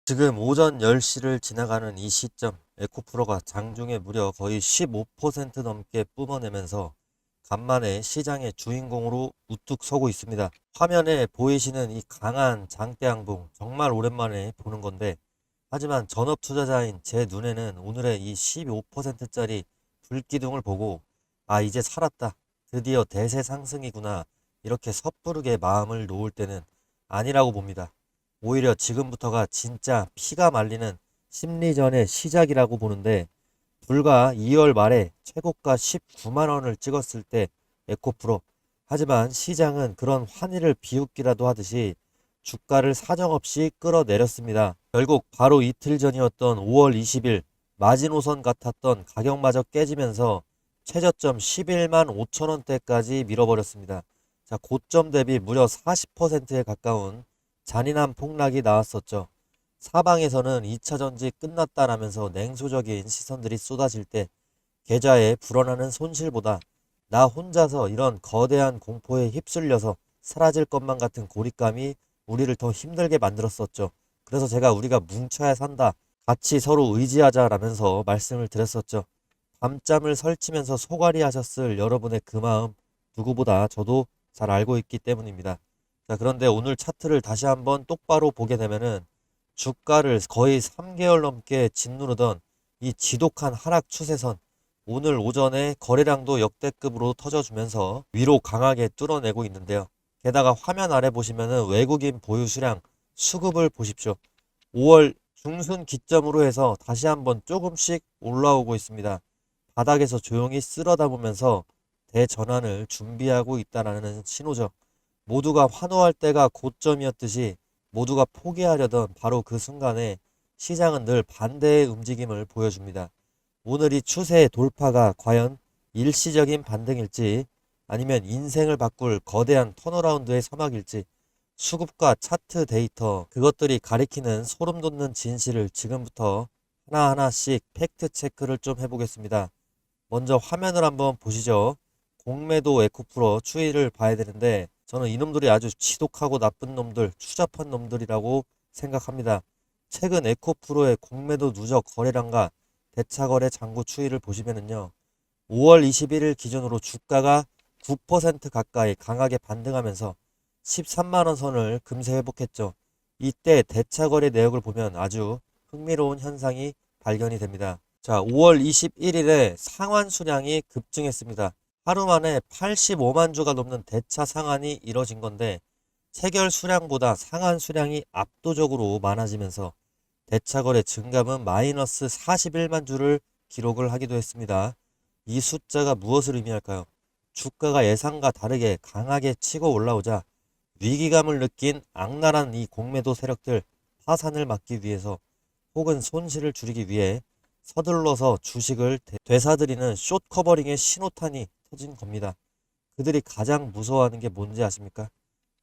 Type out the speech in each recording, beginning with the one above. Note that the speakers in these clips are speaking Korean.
지금 오전 10시를 지나가는 이 시점, 에코프로가 장중에 무려 거의 15% 넘게 뿜어내면서 간만에 시장의 주인공으로 우뚝 서고 있습니다. 화면에 보이시는 이 강한 장대양봉, 정말 오랜만에 보는 건데, 하지만 전업 투자자인 제 눈에는 오늘의 이 15%짜리 불기둥을 보고, 아, 이제 살았다. 드디어 대세 상승이구나. 이렇게 섣부르게 마음을 놓을 때는 아니라고 봅니다. 오히려 지금부터가 진짜 피가 말리는 심리전의 시작이라고 보는데, 불과 2월 말에 최고가 19만 원을 찍었을 때 에코프로, 하지만 시장은 그런 환희를 비웃기라도 하듯이 주가를 사정없이 끌어내렸습니다. 결국 바로 이틀 전이었던 5월 20일 마지노선 같았던 가격마저 깨지면서 최저점 11만 5천 원대까지 밀어버렸습니다. 자, 고점 대비 무려 40%에 가까운 잔인한 폭락이 나왔었죠. 사방에서는 2차 전지 끝났다라면서 냉소적인 시선들이 쏟아질 때 계좌에 불어나는 손실보다 나 혼자서 이런 거대한 공포에 휩쓸려서 사라질 것만 같은 고립감이 우리를 더 힘들게 만들었었죠. 그래서 제가 우리가 뭉쳐야 산다. 같이 서로 의지하자라면서 말씀을 드렸었죠. 밤잠을 설치면서 소갈이 하셨을 여러분의 그 마음 누구보다 저도 잘 알고 있기 때문입니다. 자, 그런데 오늘 차트를 다시 한번 똑바로 보게 되면은 주가를 거의 3개월 넘게 짓누르던 이 지독한 하락 추세선, 오늘 오전에 거래량도 역대급으로 터져주면서 위로 강하게 뚫어내고 있는데요. 게다가 화면 아래 보시면은 외국인 보유 수량 수급을 보십시오. 5월 중순 기점으로 해서 다시 한번 조금씩 올라오고 있습니다. 바닥에서 조용히 쓸어 담으면서 대전환을 준비하고 있다라는 신호죠. 모두가 환호할 때가 고점이었듯이 모두가 포기하려던 바로 그 순간에 시장은 늘 반대의 움직임을 보여줍니다. 오늘 이 추세의 돌파가 과연 일시적인 반등일지 아니면 인생을 바꿀 거대한 턴어라운드의 서막일지, 수급과 차트 데이터, 그것들이 가리키는 소름 돋는 진실을 지금부터 하나하나씩 팩트 체크를 좀 해보겠습니다. 먼저 화면을 한번 보시죠. 공매도 에코프로 추이를 봐야 되는데, 저는 이놈들이 아주 지독하고 나쁜 놈들, 추잡한 놈들이라고 생각합니다. 최근 에코프로의 공매도 누적 거래량과 대차거래 잔고 추이를 보시면은요, 5월 21일 기준으로 주가가 9% 가까이 강하게 반등하면서 13만 원 선을 금세 회복했죠. 이때 대차거래 내역을 보면 아주 흥미로운 현상이 발견이 됩니다. 자, 5월 21일에 상환 수량이 급증했습니다. 하루 만에 85만 주가 넘는 대차 상환이 이뤄진 건데, 체결 수량보다 상환 수량이 압도적으로 많아지면서 대차 거래 증감은 마이너스 41만 주를 기록을 하기도 했습니다. 이 숫자가 무엇을 의미할까요? 주가가 예상과 다르게 강하게 치고 올라오자 위기감을 느낀 악랄한 이 공매도 세력들 파산을 막기 위해서 혹은 손실을 줄이기 위해 서둘러서 주식을 되사들이는 숏 커버링의 신호탄이 터진 겁니다. 그들이 가장 무서워하는 게 뭔지 아십니까?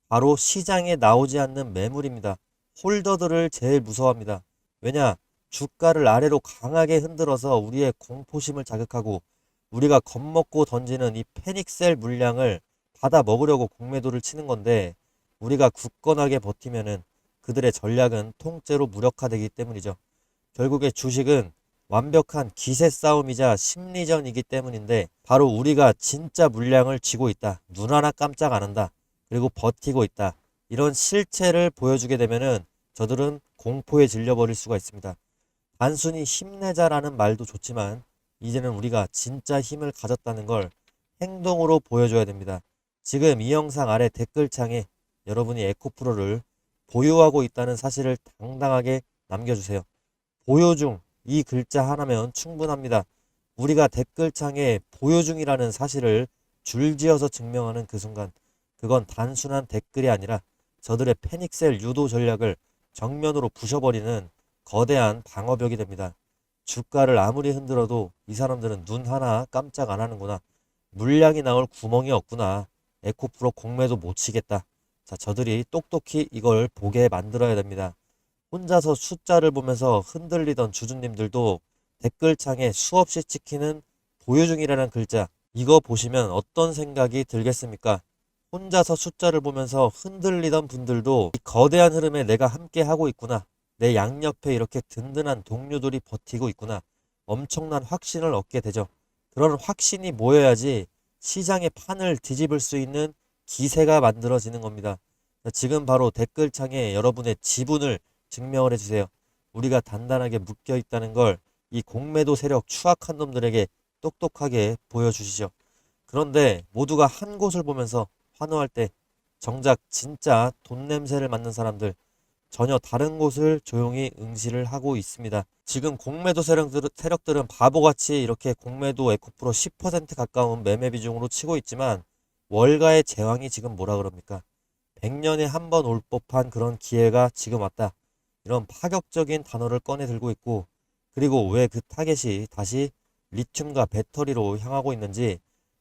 바로 시장에 나오지 않는 매물입니다. 홀더들을 제일 무서워합니다. 왜냐? 주가를 아래로 강하게 흔들어서 우리의 공포심을 자극하고 우리가 겁먹고 던지는 이 패닉셀 물량을 받아 먹으려고 공매도를 치는 건데, 우리가 굳건하게 버티면은 그들의 전략은 통째로 무력화되기 때문이죠. 결국에 주식은 완벽한 기세 싸움이자 심리전이기 때문인데, 바로 우리가 진짜 물량을 쥐고 있다. 눈 하나 깜짝 안 한다. 그리고 버티고 있다. 이런 실체를 보여주게 되면은 저들은 공포에 질려버릴 수가 있습니다. 단순히 힘내자라는 말도 좋지만 이제는 우리가 진짜 힘을 가졌다는 걸 행동으로 보여줘야 됩니다. 지금 이 영상 아래 댓글창에 여러분이 에코프로를 보유하고 있다는 사실을 당당하게 남겨주세요. 보유 중, 이 글자 하나면 충분합니다. 우리가 댓글창에 보유 중이라는 사실을 줄지어서 증명하는 그 순간, 그건 단순한 댓글이 아니라 저들의 패닉셀 유도 전략을 정면으로 부셔버리는 거대한 방어벽이 됩니다. 주가를 아무리 흔들어도 이 사람들은 눈 하나 깜짝 안 하는구나. 물량이 나올 구멍이 없구나. 에코프로 공매도 못 치겠다. 자, 저들이 똑똑히 이걸 보게 만들어야 됩니다. 혼자서 숫자를 보면서 흔들리던 주주님들도 댓글창에 수없이 찍히는 보유 중이라는 글자, 이거 보시면 어떤 생각이 들겠습니까? 혼자서 숫자를 보면서 흔들리던 분들도 이 거대한 흐름에 내가 함께 하고 있구나. 내 양옆에 이렇게 든든한 동료들이 버티고 있구나. 엄청난 확신을 얻게 되죠. 그런 확신이 모여야지 시장의 판을 뒤집을 수 있는 기세가 만들어지는 겁니다. 지금 바로 댓글창에 여러분의 지분을 증명을 해주세요. 우리가 단단하게 묶여 있다는 걸 이 공매도 세력 추악한 놈들에게 똑똑하게 보여주시죠. 그런데 모두가 한 곳을 보면서 환호할 때 정작 진짜 돈 냄새를 맡는 사람들 전혀 다른 곳을 조용히 응시를 하고 있습니다. 지금 공매도 세력들은 바보같이 이렇게 공매도 에코프로 10% 가까운 매매 비중으로 치고 있지만 월가의 제왕이 지금 뭐라 그럽니까? 100년에 한 번 올 법한 그런 기회가 지금 왔다. 이런 파격적인 단어를 꺼내 들고 있고 그리고 왜 그 타겟이 다시 리튬과 배터리로 향하고 있는지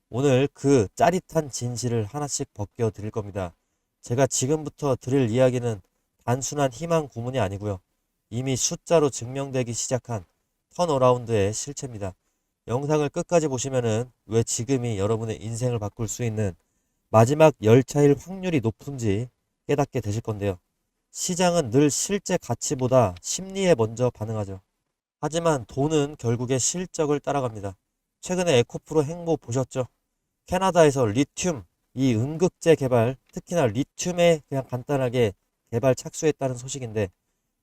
오늘 그 짜릿한 진실을 하나씩 벗겨 드릴 겁니다. 제가 지금부터 드릴 이야기는 단순한 희망 고문이 아니고요. 이미 숫자로 증명되기 시작한 턴어라운드의 실체입니다. 영상을 끝까지 보시면은 왜 지금이 여러분의 인생을 바꿀 수 있는 마지막 열차일 확률이 높은지 깨닫게 되실 건데요. 시장은 늘 실제 가치보다 심리에 먼저 반응하죠. 하지만 돈은 결국에 실적을 따라갑니다. 최근에 에코프로 행보 보셨죠? 캐나다에서 리튬, 이 음극재 개발, 특히나 리튬에 그냥 간단하게 개발 착수했다는 소식인데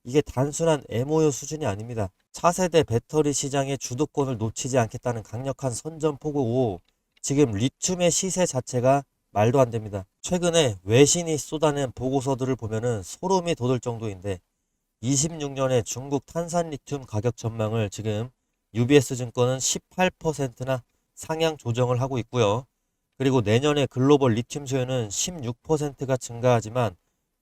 이게 단순한 MOU 수준이 아닙니다. 차세대 배터리 시장의 주도권을 놓치지 않겠다는 강력한 선전포고고 지금 리튬의 시세 자체가 말도 안 됩니다. 최근에 외신이 쏟아낸 보고서들을 보면은 소름이 돋을 정도인데 26년에 중국 탄산 리튬 가격 전망을 지금 UBS 증권은 18%나 상향 조정을 하고 있고요. 그리고 내년에 글로벌 리튬 수요는 16%가 증가하지만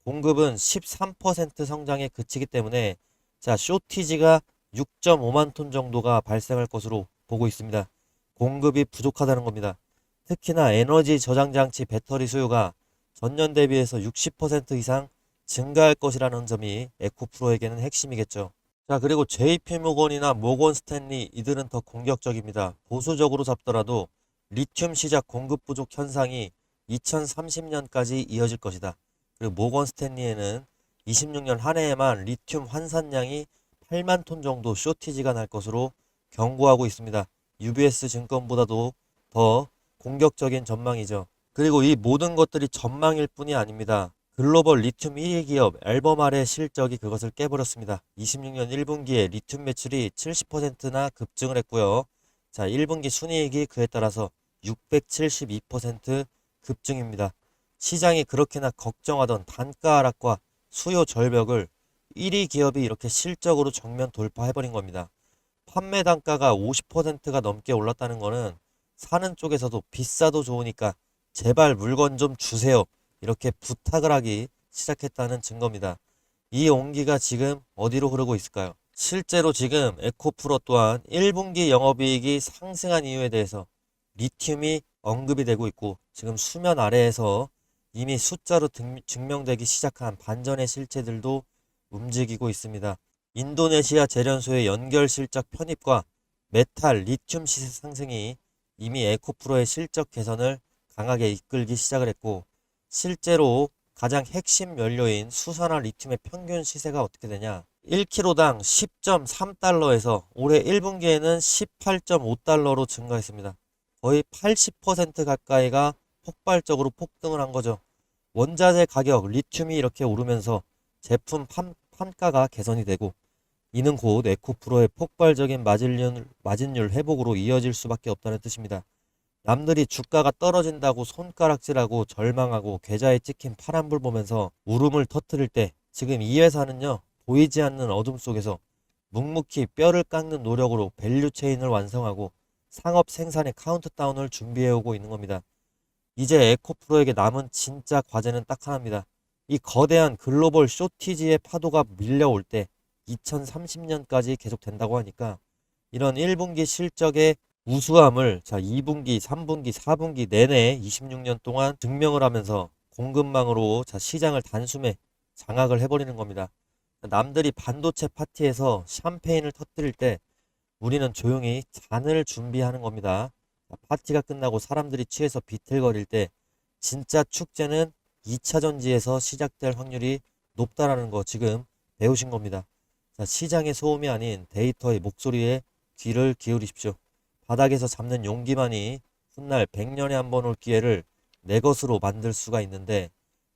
공급은 13% 성장에 그치기 때문에 자, 쇼티지가 6.5만 톤 정도가 발생할 것으로 보고 있습니다. 공급이 부족하다는 겁니다. 특히나 에너지 저장 장치 배터리 수요가 전년 대비해서 60% 이상 증가할 것이라는 점이 에코프로에게는 핵심이겠죠. 자, 그리고 JP모건이나 모건 스탠리 이들은 더 공격적입니다. 보수적으로 잡더라도 리튬 시작 공급 부족 현상이 2030년까지 이어질 것이다. 그리고 모건 스탠리에는 26년 한 해에만 리튬 환산량이 8만 톤 정도 쇼티지가 날 것으로 경고하고 있습니다. UBS 증권보다도 더 공격적인 전망이죠. 그리고 이 모든 것들이 전망일 뿐이 아닙니다. 글로벌 리튬 1위 기업 앨범알의 실적이 그것을 깨버렸습니다. 26년 1분기에 리튬 매출이 70%나 급증을 했고요. 자, 1분기 순이익이 그에 따라서 672% 급증입니다. 시장이 그렇게나 걱정하던 단가 하락과 수요 절벽을 1위 기업이 이렇게 실적으로 정면 돌파해버린 겁니다. 판매 단가가 50%가 넘게 올랐다는 거는 사는 쪽에서도 비싸도 좋으니까 제발 물건 좀 주세요. 이렇게 부탁을 하기 시작했다는 증거입니다. 이 온기가 지금 어디로 흐르고 있을까요? 실제로 지금 에코프로 또한 1분기 영업이익이 상승한 이유에 대해서 리튬이 언급이 되고 있고 지금 수면 아래에서 이미 숫자로 증명되기 시작한 반전의 실체들도 움직이고 있습니다. 인도네시아 재련소의 연결 실적 편입과 메탈, 리튬 시세 상승이 이미 에코프로의 실적 개선을 강하게 이끌기 시작을 했고 실제로 가장 핵심 연료인 수산화 리튬의 평균 시세가 어떻게 되냐 1kg당 10.3달러에서 올해 1분기에는 18.5달러로 증가했습니다. 거의 80% 가까이가 폭발적으로 폭등을 한 거죠. 원자재 가격, 리튬이 이렇게 오르면서 제품 판가가 개선이 되고 이는 곧 에코프로의 폭발적인 마진율 회복으로 이어질 수밖에 없다는 뜻입니다. 남들이 주가가 떨어진다고 손가락질하고 절망하고 계좌에 찍힌 파란불 보면서 울음을 터뜨릴 때 지금 이 회사는요 보이지 않는 어둠 속에서 묵묵히 뼈를 깎는 노력으로 밸류 체인을 완성하고 상업 생산의 카운트다운을 준비해오고 있는 겁니다. 이제 에코프로에게 남은 진짜 과제는 딱 하나입니다. 이 거대한 글로벌 쇼티지의 파도가 밀려올 때 2030년까지 계속된다고 하니까 이런 1분기 실적의 우수함을 자 2분기, 3분기, 4분기 내내 26년 동안 증명을 하면서 공급망으로 자 시장을 단숨에 장악을 해버리는 겁니다. 남들이 반도체 파티에서 샴페인을 터뜨릴 때 우리는 조용히 잔을 준비하는 겁니다. 파티가 끝나고 사람들이 취해서 비틀거릴 때 진짜 축제는 2차 전지에서 시작될 확률이 높다라는 거 지금 배우신 겁니다. 자, 시장의 소음이 아닌 데이터의 목소리에 귀를 기울이십시오. 바닥에서 잡는 용기만이 훗날 100년에 한 번 올 기회를 내 것으로 만들 수가 있는데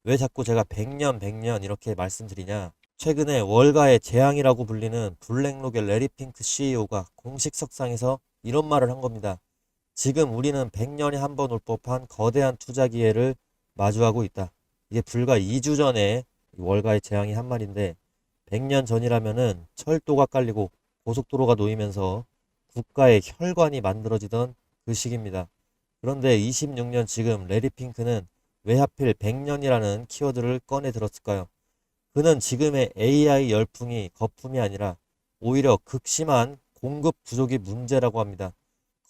왜 자꾸 제가 100년 이렇게 말씀드리냐. 최근에 월가의 재앙이라고 불리는 블랙록의 레리 핑크 CEO가 공식 석상에서 이런 말을 한 겁니다. 지금 우리는 100년에 한 번 올 법한 거대한 투자 기회를 마주하고 있다. 이게 불과 2주 전에 월가의 재앙이 한 말인데 100년 전이라면은 철도가 깔리고 고속도로가 놓이면서 국가의 혈관이 만들어지던 그 시기입니다. 그런데 26년 지금 레리 핑크는 왜 하필 100년이라는 키워드를 꺼내 들었을까요? 그는 지금의 AI 열풍이 거품이 아니라 오히려 극심한 공급 부족이 문제라고 합니다.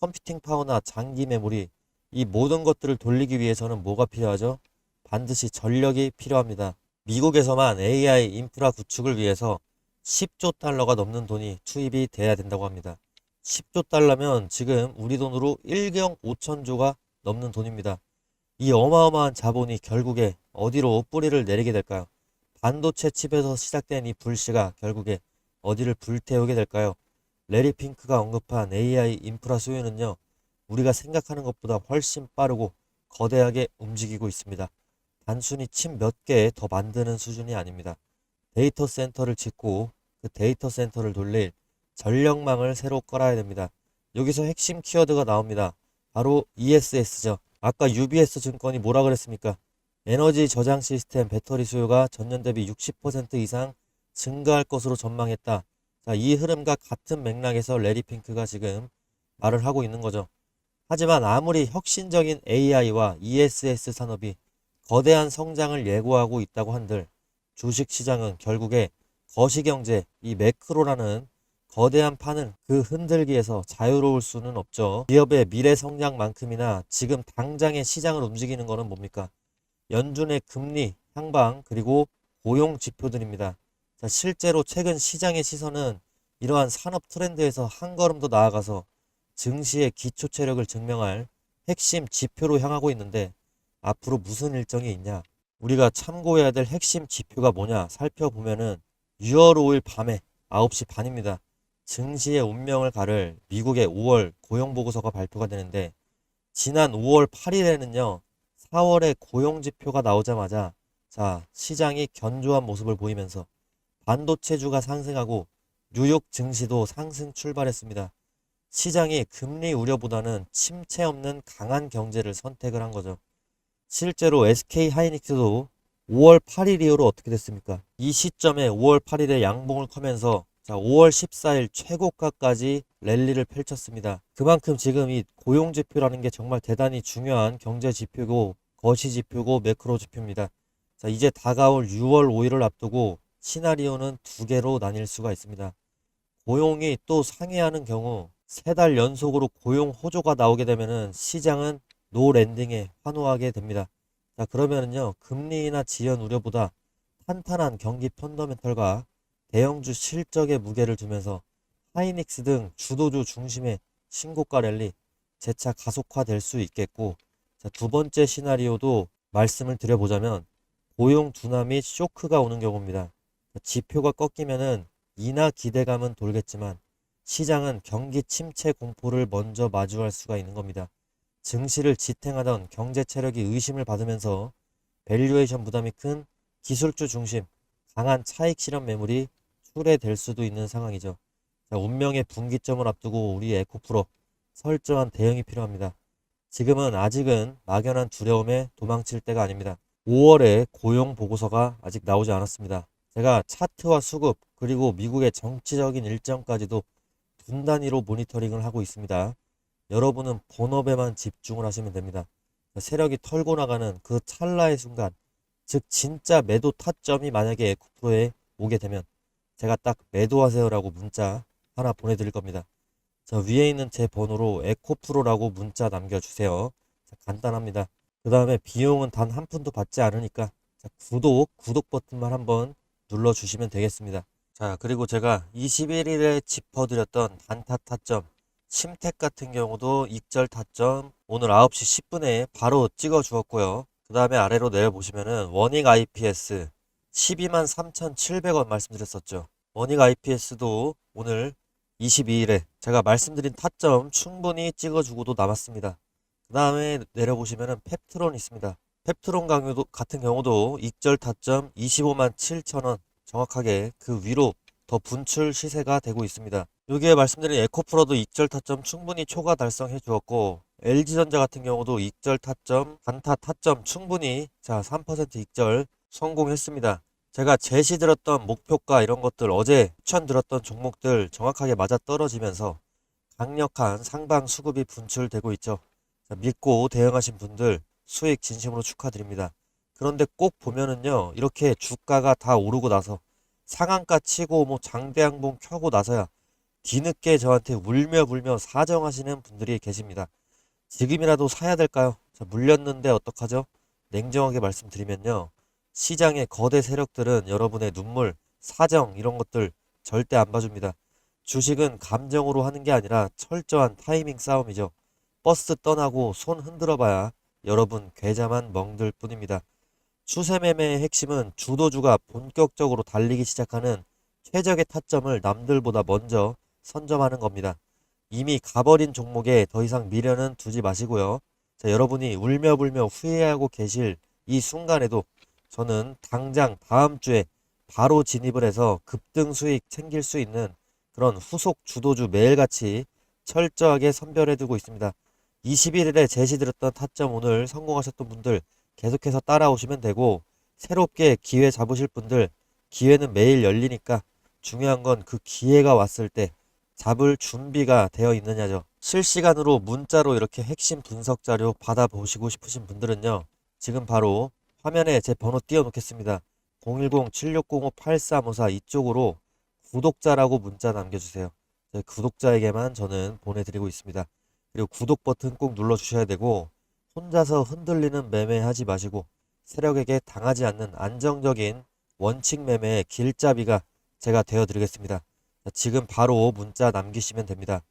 컴퓨팅 파워나 장기 메모리, 이 모든 것들을 돌리기 위해서는 뭐가 필요하죠? 반드시 전력이 필요합니다. 미국에서만 AI 인프라 구축을 위해서 10조 달러가 넘는 돈이 투입이 돼야 된다고 합니다. 10조 달러면 지금 우리 돈으로 1경 5천조가 넘는 돈입니다. 이 어마어마한 자본이 결국에 어디로 뿌리를 내리게 될까요? 반도체 칩에서 시작된 이 불씨가 결국에 어디를 불태우게 될까요? 레리 핑크가 언급한 AI 인프라 수요는요, 우리가 생각하는 것보다 훨씬 빠르고 거대하게 움직이고 있습니다. 단순히 칩 몇 개 더 만드는 수준이 아닙니다. 데이터 센터를 짓고 그 데이터 센터를 돌릴 전력망을 새로 깔아야 됩니다. 여기서 핵심 키워드가 나옵니다. 바로 ESS죠. 아까 UBS 증권이 뭐라 그랬습니까? 에너지 저장 시스템 배터리 수요가 전년 대비 60% 이상 증가할 것으로 전망했다. 자, 이 흐름과 같은 맥락에서 레리 핑크가 지금 말을 하고 있는 거죠. 하지만 아무리 혁신적인 AI와 ESS 산업이 거대한 성장을 예고하고 있다고 한들 주식시장은 결국에 거시경제, 이 매크로라는 거대한 판을 그 흔들기에서 자유로울 수는 없죠. 기업의 미래 성장만큼이나 지금 당장의 시장을 움직이는 것은 뭡니까? 연준의 금리, 향방, 그리고 고용 지표들입니다. 자, 실제로 최근 시장의 시선은 이러한 산업 트렌드에서 한 걸음 더 나아가서 증시의 기초 체력을 증명할 핵심 지표로 향하고 있는데 앞으로 무슨 일정이 있냐? 우리가 참고해야 될 핵심 지표가 뭐냐 살펴보면은 6월 5일 밤에 9시 반입니다. 증시의 운명을 가를 미국의 5월 고용보고서가 발표가 되는데 지난 5월 8일에는요. 4월에 고용지표가 나오자마자 자, 시장이 견조한 모습을 보이면서 반도체주가 상승하고 뉴욕 증시도 상승 출발했습니다. 시장이 금리 우려보다는 침체 없는 강한 경제를 선택을 한 거죠. 실제로 SK 하이닉스도 5월 8일 이후로 어떻게 됐습니까? 이 시점에 5월 8일에 양봉을 커면서 자, 5월 14일 최고가까지 랠리를 펼쳤습니다. 그만큼 지금 이 고용지표라는 게 정말 대단히 중요한 경제지표고 거시지표고 매크로지표입니다. 자, 이제 다가올 6월 5일을 앞두고 시나리오는 두 개로 나뉠 수가 있습니다. 고용이 또 상회하는 경우 3달 연속으로 고용 호조가 나오게 되면은 시장은 노 랜딩에 환호하게 됩니다. 자, 그러면은요, 금리나 지연 우려보다 탄탄한 경기 펀더멘털과 대형주 실적에 무게를 두면서 하이닉스 등 주도주 중심의 신고가 랠리 재차 가속화될 수 있겠고, 자, 두 번째 시나리오도 말씀을 드려보자면 고용 둔화 및 쇼크가 오는 경우입니다. 지표가 꺾이면은 인하 기대감은 돌겠지만 시장은 경기 침체 공포를 먼저 마주할 수가 있는 겁니다. 증시를 지탱하던 경제 체력이 의심을 받으면서 밸류에이션 부담이 큰 기술주 중심 강한 차익 실현 매물이 출회될 수도 있는 상황이죠. 자, 운명의 분기점을 앞두고 우리 에코프로 설정한 대응이 필요합니다. 지금은 아직은 막연한 두려움에 도망칠 때가 아닙니다. 5월에 고용 보고서가 아직 나오지 않았습니다. 제가 차트와 수급 그리고 미국의 정치적인 일정까지도 분 단위로 모니터링을 하고 있습니다. 여러분은 본업에만 집중을 하시면 됩니다. 세력이 털고 나가는 그 찰나의 순간, 즉 진짜 매도 타점이 만약에 에코프로에 오게 되면 제가 딱 매도하세요라고 문자 하나 보내드릴 겁니다. 자, 위에 있는 제 번호로 에코프로라고 문자 남겨주세요. 자, 간단합니다. 그 다음에 비용은 단 한 푼도 받지 않으니까 자, 구독 버튼만 한번 눌러주시면 되겠습니다. 자, 그리고 제가 21일에 짚어드렸던 단타 타점 심택 같은 경우도 익절 타점 오늘 9시 10분에 바로 찍어 주었고요. 그 다음에 아래로 내려보시면은 워닝 IPS 123,700원 말씀드렸었죠. 머닉 IPS도 오늘 22일에 제가 말씀드린 타점 충분히 찍어주고도 남았습니다. 그 다음에 내려보시면은 펩트론 있습니다. 펩트론 강요도 같은 경우도 익절 타점 25만 7천원 정확하게 그 위로 더 분출 시세가 되고 있습니다. 여기에 말씀드린 에코프로도 익절 타점 충분히 초과 달성해 주었고, LG전자 같은 경우도 익절 타점, 단타 타점 충분히 3% 익절 성공했습니다. 제가 제시드렸던 목표가 이런 것들, 어제 추천드렸던 종목들 정확하게 맞아 떨어지면서 강력한 상방 수급이 분출되고 있죠. 믿고 대응하신 분들 수익 진심으로 축하드립니다. 그런데 꼭 보면은요, 이렇게 주가가 다 오르고 나서 상한가 치고 뭐 장대양봉 켜고 나서야 뒤늦게 저한테 울며 불며 사정하시는 분들이 계십니다. 지금이라도 사야 될까요? 물렸는데 어떡하죠? 냉정하게 말씀드리면요, 시장의 거대 세력들은 여러분의 눈물, 사정 이런 것들 절대 안 봐줍니다. 주식은 감정으로 하는 게 아니라 철저한 타이밍 싸움이죠. 버스 떠나고 손 흔들어 봐야 여러분 계좌만 멍들 뿐입니다. 추세 매매의 핵심은 주도주가 본격적으로 달리기 시작하는 최적의 타점을 남들보다 먼저 선점하는 겁니다. 이미 가버린 종목에 더 이상 미련은 두지 마시고요. 여러분이 울며 불며 후회하고 계실 이 순간에도 저는 당장 다음 주에 바로 진입을 해서 급등 수익 챙길 수 있는 그런 후속 주도주 매일같이 철저하게 선별해 두고 있습니다. 21일에 제시드렸던 타점 오늘 성공하셨던 분들 계속해서 따라오시면 되고, 새롭게 기회 잡으실 분들 기회는 매일 열리니까 중요한 건 그 기회가 왔을 때 잡을 준비가 되어 있느냐죠. 실시간으로 문자로 이렇게 핵심 분석 자료 받아보시고 싶으신 분들은요, 지금 바로 화면에 제 번호 띄워놓겠습니다. 010-7605-8354 이쪽으로 구독자라고 문자 남겨주세요. 구독자에게만 저는 보내드리고 있습니다. 그리고 구독 버튼 꼭 눌러주셔야 되고, 혼자서 흔들리는 매매하지 마시고 세력에게 당하지 않는 안정적인 원칙 매매의 길잡이가 제가 되어드리겠습니다. 지금 바로 문자 남기시면 됩니다.